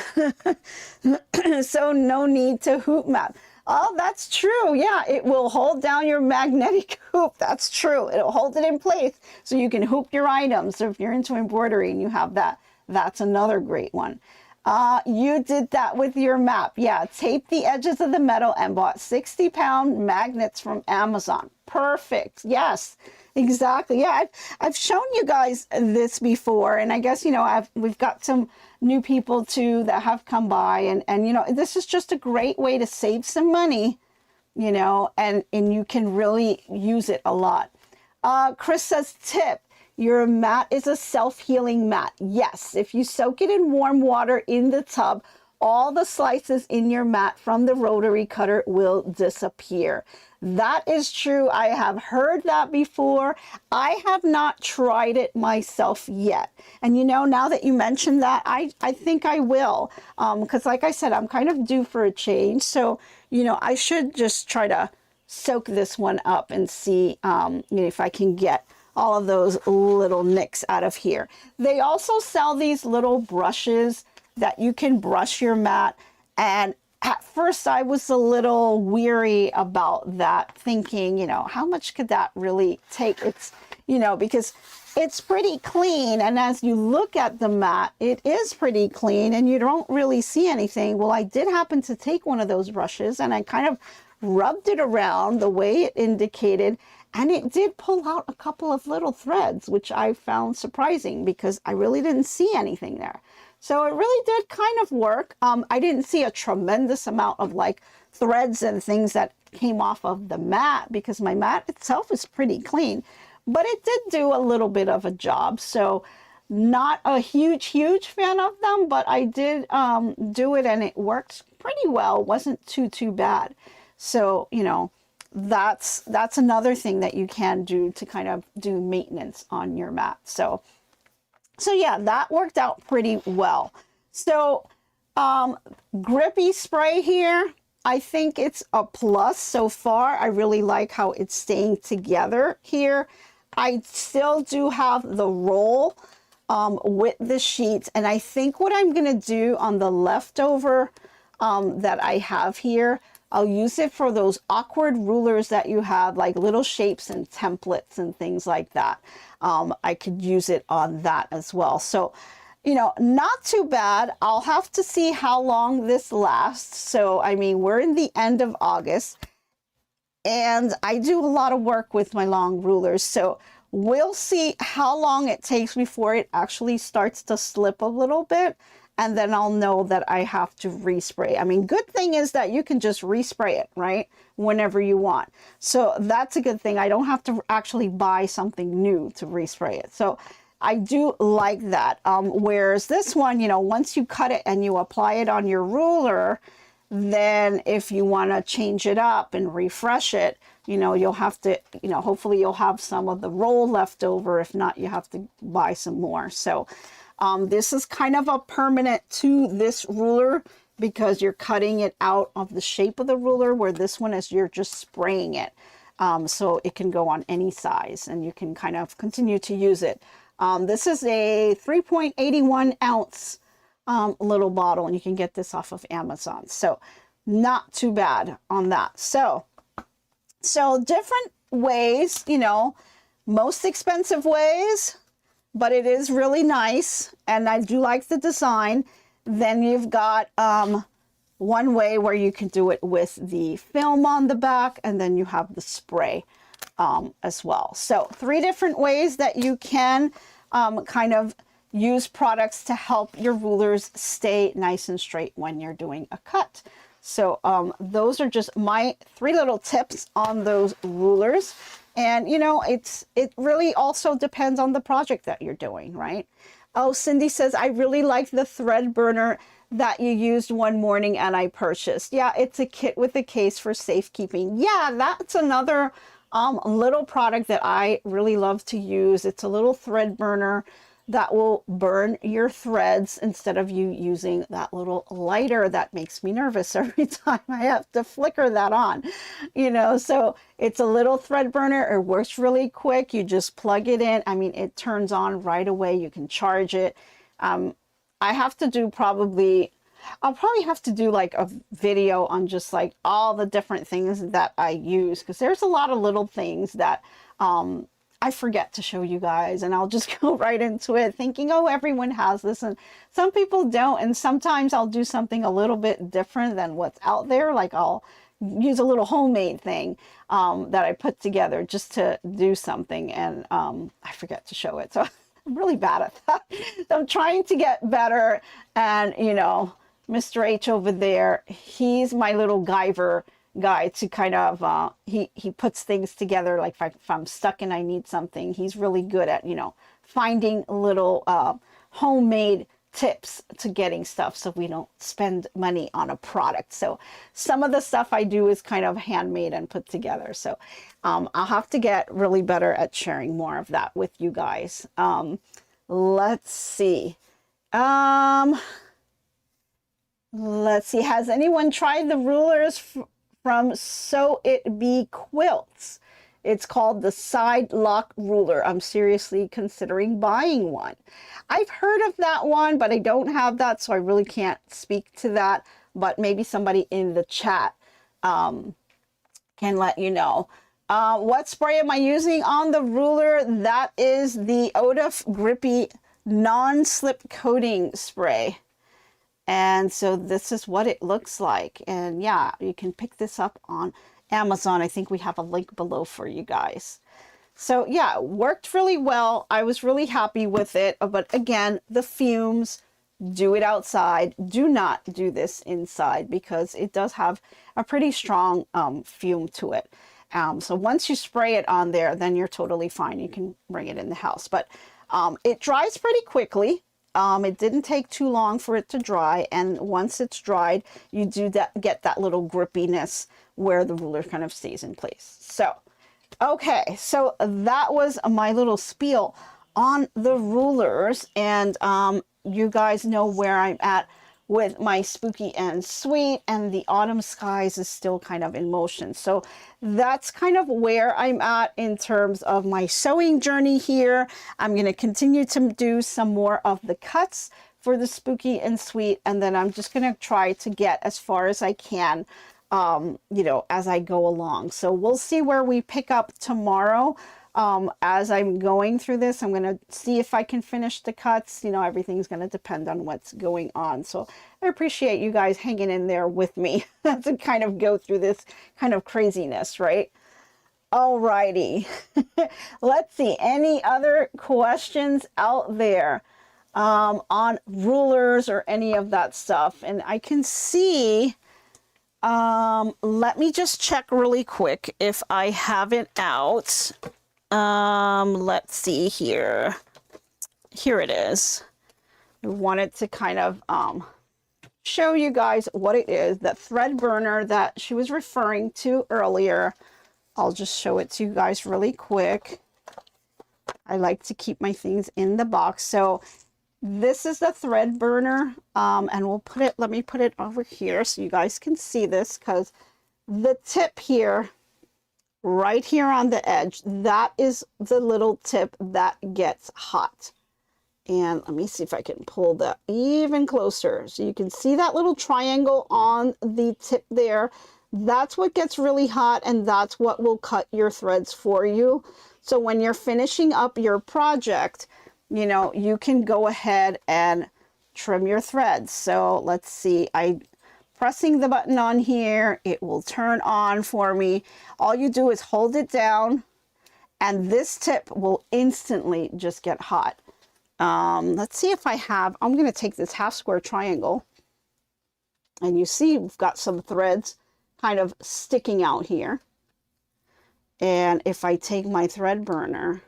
Speaker 4: So no need to hoop map. Oh, that's true. Yeah, it will hold down your magnetic hoop. That's true. It'll hold it in place so you can hoop your items. So if you're into embroidery and you have that, that's another great one. You did that with your map. Yeah, tape the edges of the metal and bought 60-pound magnets from Amazon. Perfect. Yes, exactly. Yeah, I've shown you guys this before, and I guess, you know, we've got some new people too that have come by, and you know, this is just a great way to save some money, you know, and you can really use it a lot. Chris says, tip. Your mat is a self-healing mat. Yes, if you soak it in warm water in the tub, all the slices in your mat from the rotary cutter will disappear. That is true. I have heard that before. I have not tried it myself yet. And you know, now that you mentioned that, I think I will. Because like I said, I'm kind of due for a change. So, you know, I should just try to soak this one up and see you know, if I can get all of those little nicks out of here. They also sell these little brushes that you can brush your mat. And at first I was a little weary about that, thinking, you know, how much could that really take? It's, you know, because it's pretty clean. And as you look at the mat, it is pretty clean and you don't really see anything. Well, I did happen to take one of those brushes and I kind of rubbed it around the way it indicated. And it did pull out a couple of little threads, which I found surprising because I really didn't see anything there. So it really did kind of work. I didn't see a tremendous amount of like threads and things that came off of the mat because my mat itself is pretty clean, but it did do a little bit of a job. So not a huge fan of them, but I did do it and it worked pretty well. It wasn't too bad. So, you know, that's another thing that you can do to kind of do maintenance on your mat. So yeah, that worked out pretty well. So grippy spray here, I think it's a plus so far. I really like how it's staying together here. I still do have the roll with the sheets, and I think what I'm gonna do on the leftover that I have here, I'll use it for those awkward rulers that you have, like little shapes and templates and things like that. I could use it on that as well. So you know, not too bad. I'll have to see how long this lasts. So, I mean, we're in the end of August and I do a lot of work with my long rulers. So we'll see how long it takes before it actually starts to slip a little bit. And then I'll know that I have to respray. I mean, good thing is that you can just respray it, right? Whenever you want. So that's a good thing. I don't have to actually buy something new to respray it. So I do like that. Whereas this one, you know, once you cut it and you apply it on your ruler, then if you want to change it up and refresh it, you know, you'll have to, you know, hopefully you'll have some of the roll left over. If not, you have to buy some more. So this is kind of a permanent to this ruler because you're cutting it out of the shape of the ruler, where this one is you're just spraying it. So it can go on any size and you can kind of continue to use it. This is a 3.81 ounce little bottle, and you can get this off of Amazon. So not too bad on that. So different ways, you know, most expensive ways, but it is really nice. And I do like the design. Then you've got one way where you can do it with the film on the back, and then you have the spray as well. So 3 different ways that you can kind of use products to help your rulers stay nice and straight when you're doing a cut. So those are just my 3 little tips on those rulers. And you know, it really also depends on the project that you're doing, right? Oh, Cindy says, I really like the thread burner that you used one morning and I purchased. Yeah, it's a kit with a case for safekeeping. Yeah, that's another little product that I really love to use. It's a little thread burner that will burn your threads instead of you using that little lighter that makes me nervous every time I have to flicker that on, you know. So it's a little thread burner. It works really quick. You just plug it in. I mean, it turns on right away. You can charge it. I have to do I'll probably have to do like a video on just like all the different things that I use, because there's a lot of little things that I forget to show you guys, and I'll just go right into it thinking, oh, everyone has this, and some people don't. And sometimes I'll do something a little bit different than what's out there. Like I'll use a little homemade thing that I put together just to do something, and I forget to show it. So I'm really bad at that. So I'm trying to get better. And you know, Mr. H over there, he's my little Guyver guy to kind of he puts things together. Like if I'm stuck and I need something, he's really good at, you know, finding little homemade tips to getting stuff so we don't spend money on a product. So some of the stuff I do is kind of handmade and put together. So I'll have to get really better at sharing more of that with you guys. Let's see. Let's see. Has anyone tried the rulers from Sew It Be Quilts? It's called the Side Lock Ruler. I'm seriously considering buying one. I've heard of that one, but I don't have that, so I really can't speak to that. But maybe somebody in the chat can let you know. What spray am I using on the ruler? That is the Odif Grippy non-slip coating spray. And so this is what it looks like. And yeah, you can pick this up on Amazon. I think we have a link below for you guys. So yeah, it worked really well. I was really happy with it. But again, the fumes, do it outside. Do not do this inside because it does have a pretty strong fume to it. So once you spray it on there, then you're totally fine. You can bring it in the house. But it dries pretty quickly. It didn't take too long for it to dry, and once it's dried, you do get that little grippiness where the ruler kind of stays in place. So, okay, so that was my little spiel on the rulers, and you guys know where I'm at with my spooky and sweet, and the autumn skies is still kind of in motion. So that's kind of where I'm at in terms of my sewing journey here. I'm going to continue to do some more of the cuts for the spooky and sweet, and then I'm just going to try to get as far as I can, you know, as I go along. So we'll see where we pick up tomorrow. As I'm going through this, I'm going to see if I can finish the cuts. You know, everything's going to depend on what's going on. So I appreciate you guys hanging in there with me to kind of go through this kind of craziness, right? Alrighty. Let's see, any other questions out there on rulers or any of that stuff? And I can see, let me just check really quick if I have it out. Let's see here. Here it is. I wanted to kind of show you guys what it is, that thread burner that she was referring to earlier. I'll just show it to you guys really quick. I like to keep my things in the box. So this is the thread burner, and we'll put it, let me put it over here so you guys can see this, because the tip here, right here on the edge, that is the little tip that gets hot. And let me see if I can pull that even closer. So you can see that little triangle on the tip there. That's what gets really hot, and that's what will cut your threads for you. So when you're finishing up your project, you know, you can go ahead and trim your threads. So let's see, I'm pressing the button on here. It will turn on for me. All you do is hold it down, and this tip will instantly just get hot. Let's see if I have, I'm going to take this half square triangle, and you see we've got some threads kind of sticking out here. And if I take my thread burner,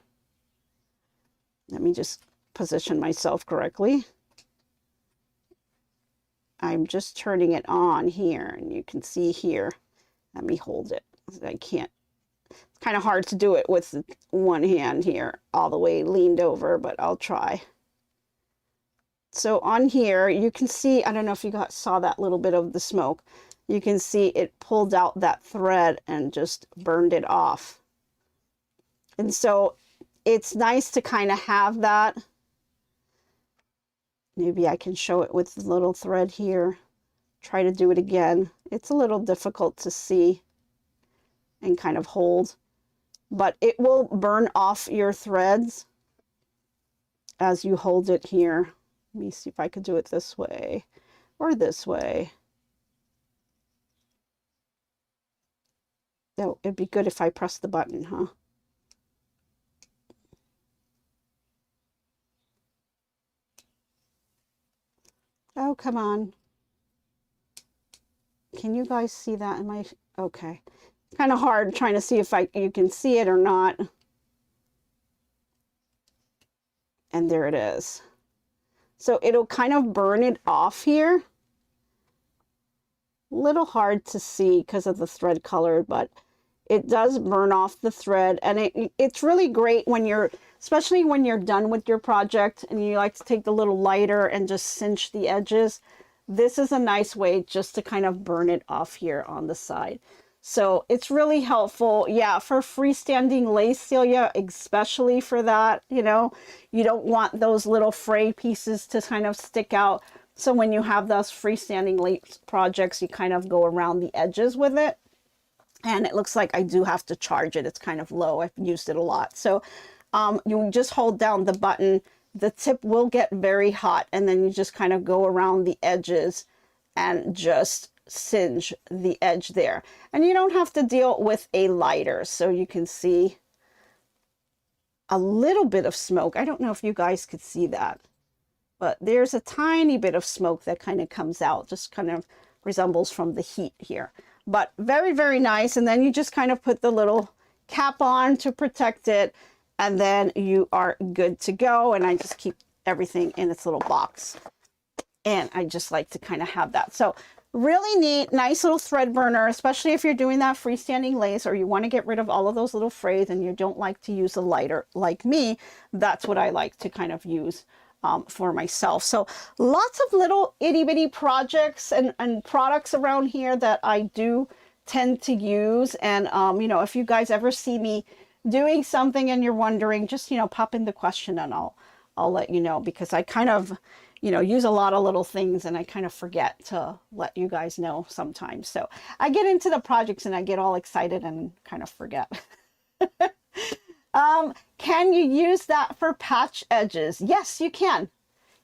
Speaker 4: let me just position myself correctly. I'm just turning it on here, and you can see here. Let me hold it. I can't, it's kind of hard to do it with one hand here all the way leaned over, but I'll try. So on here, you can see, I don't know if you saw that little bit of the smoke. You can see it pulled out that thread and just burned it off. And so it's nice to kind of have that. Maybe I can show it with the little thread here. Try to do it again. It's a little difficult to see and kind of hold, but it will burn off your threads as you hold it here. Let me see if I could do it this way or this way. Oh, it'd be good if I press the button, huh? Oh, come on. Can you guys see that? Am I okay? It's kind of hard trying to see if you can see it or not. And there it is. So it'll kind of burn it off here. Little hard to see because of the thread color, but it does burn off the thread, and it's really great when you're, especially when you're done with your project and you like to take the little lighter and just cinch the edges. This is a nice way just to kind of burn it off here on the side. So it's really helpful. Yeah, for freestanding lace, Celia, especially for that, you know, you don't want those little fray pieces to kind of stick out. So when you have those freestanding lace projects, you kind of go around the edges with it. And it looks like I do have to charge it. It's kind of low. I've used it a lot. So you just hold down the button. The tip will get very hot, and then you just kind of go around the edges and just singe the edge there. And you don't have to deal with a lighter. So you can see a little bit of smoke. I don't know if you guys could see that, but there's a tiny bit of smoke that kind of comes out, just kind of resembles from the heat here. But very, very nice. And then you just kind of put the little cap on to protect it, and then you are good to go. And I just keep everything in its little box. And I just like to kind of have that. So really neat, nice little thread burner, especially if you're doing that freestanding lace, or you want to get rid of all of those little frays and you don't like to use a lighter like me. That's what I like to kind of use for myself. So lots of little itty bitty projects and products around here that I do tend to use. And, you know, if you guys ever see me doing something and you're wondering, just, you know, pop in the question and I'll let you know, because I kind of, you know, use a lot of little things and I kind of forget to let you guys know sometimes. So I get into the projects and I get all excited and kind of forget. Can you use that for patch edges? Yes, you can.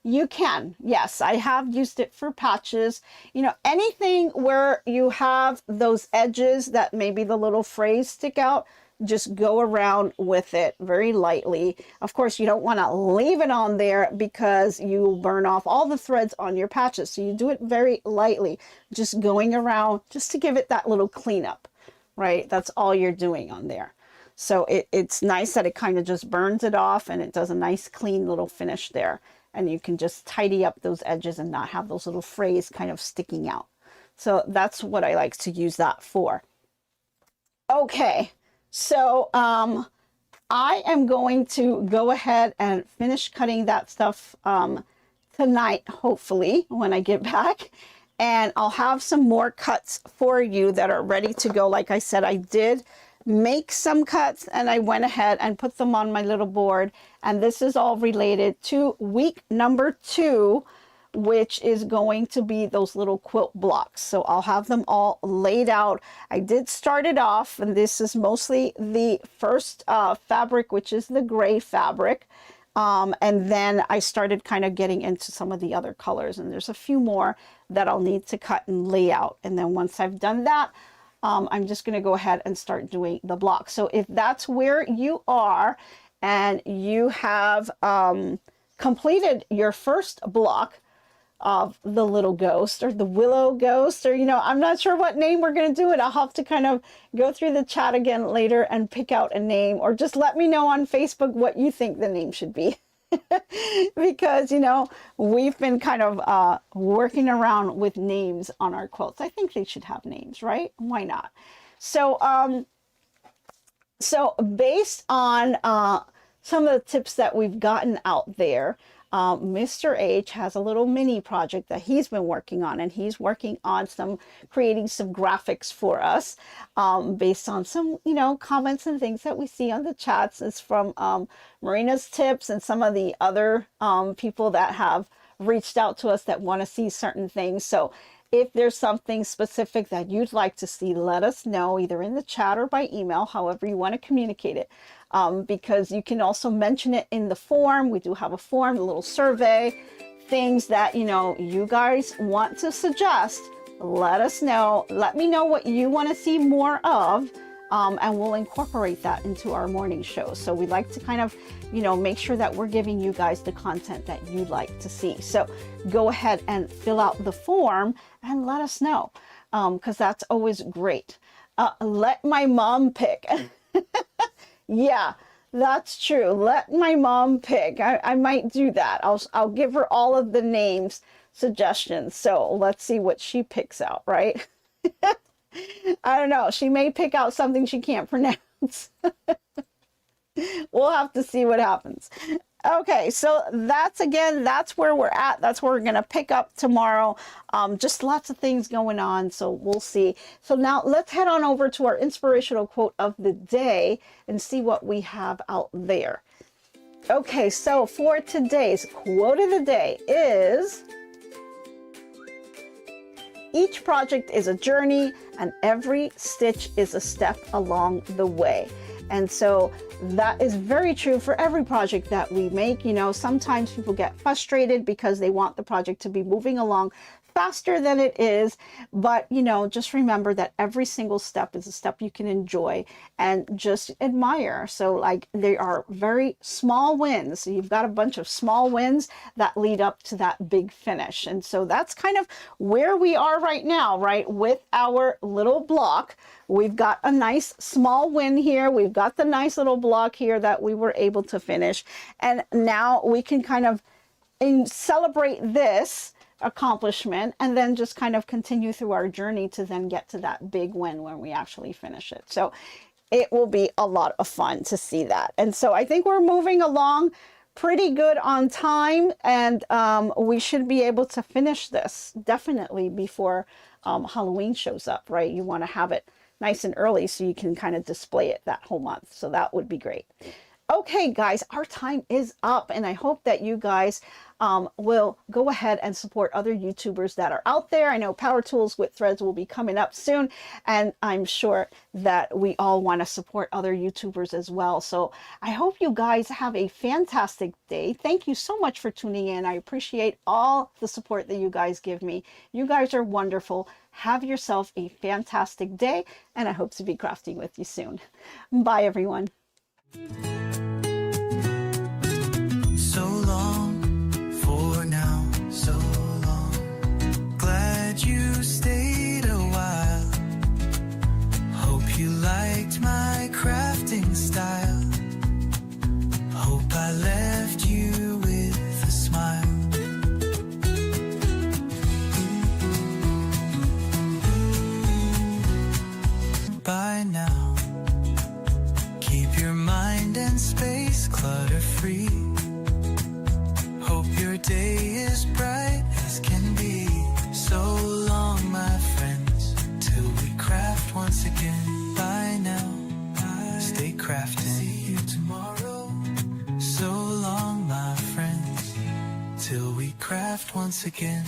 Speaker 4: You can. Yes, I have used it for patches. You know, anything where you have those edges that maybe the little frays stick out, just go around with it very lightly. Of course, you don't want to leave it on there because you will burn off all the threads on your patches. So you do it very lightly, just going around just to give it that little cleanup, right? That's all you're doing on there. So it's nice that it kind of just burns it off and it does a nice clean little finish there. And you can just tidy up those edges and not have those little frays kind of sticking out. So that's what I like to use that for. Okay, so I am going to go ahead and finish cutting that stuff tonight, hopefully, when I get back. And I'll have some more cuts for you that are ready to go. Like I said, I did make some cuts and I went ahead and put them on my little board, and this is all related to week number 2, which is going to be those little quilt blocks. So I'll have them all laid out. I did start it off, and this is mostly the first fabric, which is the gray fabric, and then I started kind of getting into some of the other colors, and there's a few more that I'll need to cut and lay out. And then once I've done that, I'm just going to go ahead and start doing the block. So if that's where you are and you have completed your first block of the little ghost or the willow ghost, or, you know, I'm not sure what name we're going to do it. I'll have to kind of go through the chat again later and pick out a name, or just let me know on Facebook what you think the name should be. Because, you know, we've been kind of working around with names on our quilts. I think they should have names, right? Why not? So, so based on some of the tips that we've gotten out there, Mr. H has a little mini project that he's been working on, and he's working on creating some graphics for us based on some, you know, comments and things that we see on the chats. It's from Marina's tips and some of the other people that have reached out to us that want to see certain things. So if there's something specific that you'd like to see, let us know either in the chat or by email, however you want to communicate it. Because you can also mention it in the form. We do have a form, a little survey, things that, you know, you guys want to suggest. Let us know. Let me know what you want to see more of, and we'll incorporate that into our morning shows. So we like to kind of, you know, make sure that we're giving you guys the content that you'd like to see. So go ahead and fill out the form and let us know, because that's always great. Let my mom pick. Yeah, that's true. Let my mom pick. I might do that. I'll give her all of the names suggestions. So let's see what she picks out, right? I don't know. She may pick out something she can't pronounce. We'll have to see what happens. Okay, so that's where we're at. That's where we're going to pick up tomorrow. Just lots of things going on, so we'll see. So now let's head on over to our inspirational quote of the day and see what we have out there. Okay, so for today's quote of the day is, each project is a journey and every stitch is a step along the way. And so that is very true for every project that we make. You know, sometimes people get frustrated because they want the project to be moving along faster than it is, but, you know, just remember that every single step is a step you can enjoy and just admire. So like, they are very small wins. So you've got a bunch of small wins that lead up to that big finish. And so that's kind of where we are right now, right? With our little block, we've got a nice small win here. We've got the nice little block here that we were able to finish. And now we can kind of celebrate this accomplishment and then just kind of continue through our journey to then get to that big win when we actually finish it. So it will be a lot of fun to see that. And so I think we're moving along pretty good on time, and we should be able to finish this definitely before Halloween shows up, right? You want to have it nice and early so you can kind of display it that whole month. So that would be great. Okay, guys, our time is up, and I hope that you guys will go ahead and support other YouTubers that are out there. I know Power Tools with Threads will be coming up soon, and I'm sure that we all want to support other YouTubers as well. So I hope you guys have a fantastic day. Thank you so much for tuning in. I appreciate all the support that you guys give me. You guys are wonderful. Have yourself a fantastic day, and I hope to be crafting with you soon. Bye, everyone.
Speaker 5: So long for now, so long. Glad you stayed a while. Hope you liked my crafting style. Hope I left you with a smile. By now, keep your mind and space clutter-free. Hope your day is bright as can be. So long, my friends, till we craft once again. Bye now, stay crafting. See you tomorrow. So long, my friends, till we craft once again.